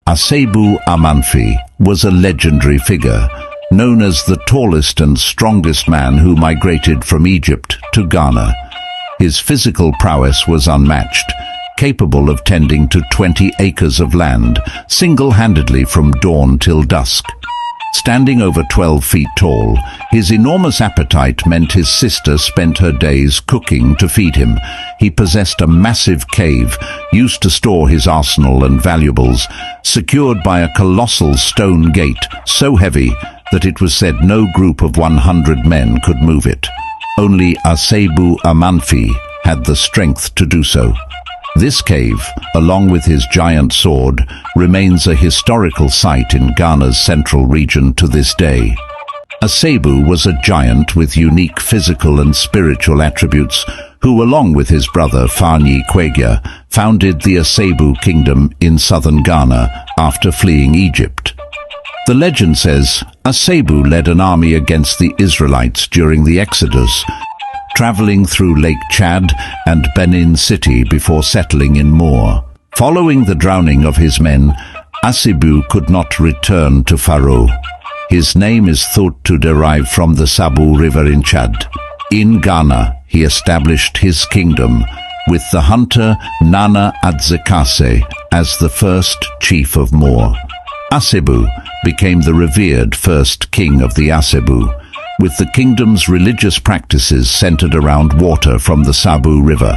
Asiebu Amenfi was a legendary figure, known as the tallest and strongest man who migrated from Egypt to Ghana. His physical prowess was unmatched, capable of tending to 20 acres of land, single-handedly from dawn till dusk. Standing over 12 feet tall, his enormous appetite meant his sister spent her days cooking to feed him. He possessed a massive cave, used to store his arsenal and valuables, secured by a colossal stone gate, so heavy that it was said no group of 100 men could move it. Only Asiebu Amenfi had the strength to do so. This cave, along with his giant sword, remains a historical site in Ghana's central region to this day. Asiebu was a giant with unique physical and spiritual attributes, who along with his brother Fanyi Kwegya founded the Asiebu Kingdom in southern Ghana after fleeing Egypt. The legend says Asiebu led an army against the Israelites during the Exodus, traveling through Lake Chad and Benin City before settling in Moor. Following the drowning of his men, Asiebu could not return to Pharaoh. His name is thought to derive from the Sabu River in Chad. In Ghana, he established his kingdom, with the hunter Nana Adzekase as the first chief of Moor. Asiebu became the revered first king of the Asiebu, with the kingdom's religious practices centered around water from the Sabu River.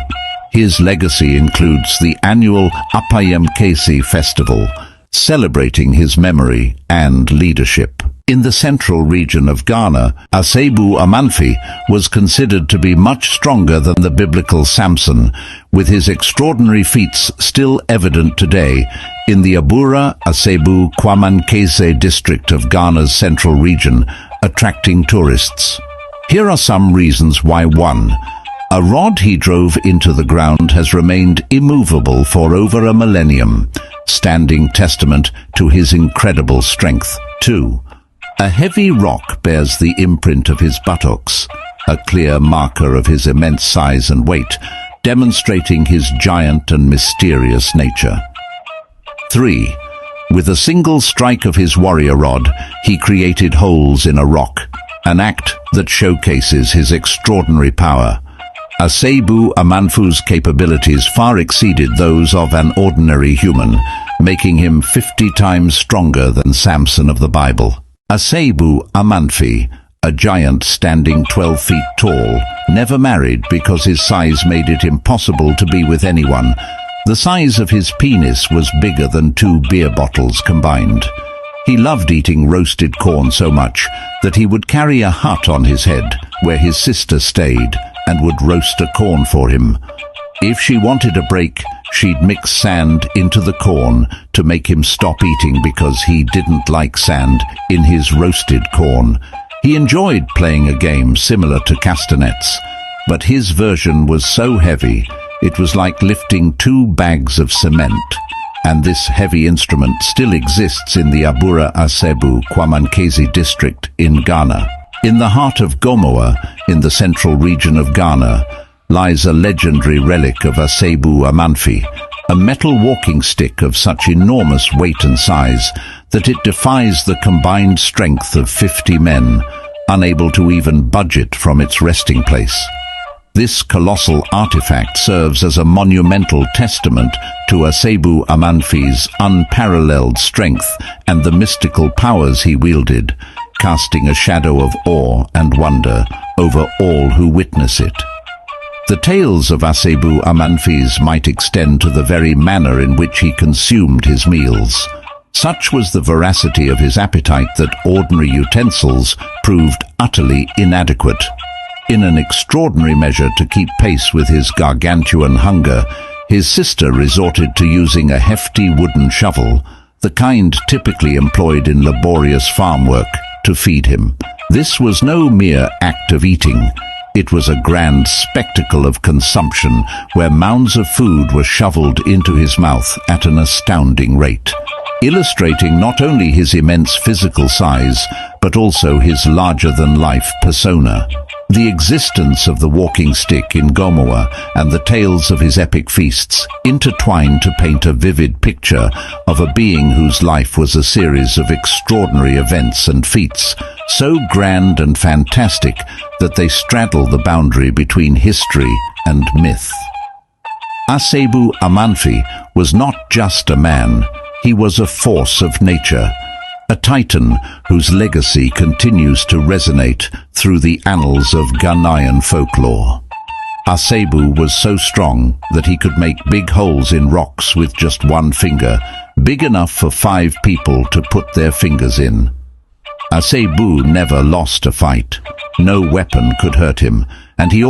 His legacy includes the annual Apayemkesi festival, celebrating his memory and leadership. In the central region of Ghana, Asiebu Amenfi was considered to be much stronger than the biblical Samson, with his extraordinary feats still evident today in the Abura Asiebu Kwamankese district of Ghana's central region, attracting tourists. Here are some reasons why. 1. A rod he drove into the ground has remained immovable for over a millennium, standing testament to his incredible strength. 2. A heavy rock bears the imprint of his buttocks, a clear marker of his immense size and weight, demonstrating his giant and mysterious nature. 3. With a single strike of his warrior rod, he created holes in a rock, an act that showcases his extraordinary power. Asiebu Amenfi's capabilities far exceeded those of an ordinary human, making him 50 times stronger than Samson of the Bible. Asiebu Amenfi, a giant standing 12 feet tall, never married because his size made it impossible to be with anyone. The size of his penis was bigger than 2 beer bottles combined. He loved eating roasted corn so much that he would carry a hut on his head where his sister stayed and would roast a corn for him. If she wanted a break, she'd mix sand into the corn to make him stop eating because he didn't like sand in his roasted corn. He enjoyed playing a game similar to castanets, but his version was so heavy it was like lifting 2 bags of cement, and this heavy instrument still exists in the Abura Asiebu Kwamankese district in Ghana. In the heart of Gomoa, in the central region of Ghana, lies a legendary relic of Asiebu Amenfi, a metal walking stick of such enormous weight and size that it defies the combined strength of 50 men, unable to even budge it from its resting place. This colossal artifact serves as a monumental testament to Asiebu Amenfi's unparalleled strength and the mystical powers he wielded, casting a shadow of awe and wonder over all who witness it. The tales of Asiebu Amenfi's might extend to the very manner in which he consumed his meals. Such was the voracity of his appetite that ordinary utensils proved utterly inadequate. In an extraordinary measure to keep pace with his gargantuan hunger, his sister resorted to using a hefty wooden shovel, the kind typically employed in laborious farm work, to feed him. This was no mere act of eating. It was a grand spectacle of consumption, where mounds of food were shoveled into his mouth at an astounding rate, illustrating not only his immense physical size, but also his larger-than-life persona. The existence of the walking stick in Gomoa and the tales of his epic feasts intertwine to paint a vivid picture of a being whose life was a series of extraordinary events and feats, so grand and fantastic that they straddle the boundary between history and myth. Asiebu Amenfi was not just a man, he was a force of nature, a titan whose legacy continues to resonate through the annals of Ghanaian folklore. Asiebu was so strong that he could make big holes in rocks with just one finger, big enough for 5 people to put their fingers in. Asiebu never lost a fight. No weapon could hurt him, and he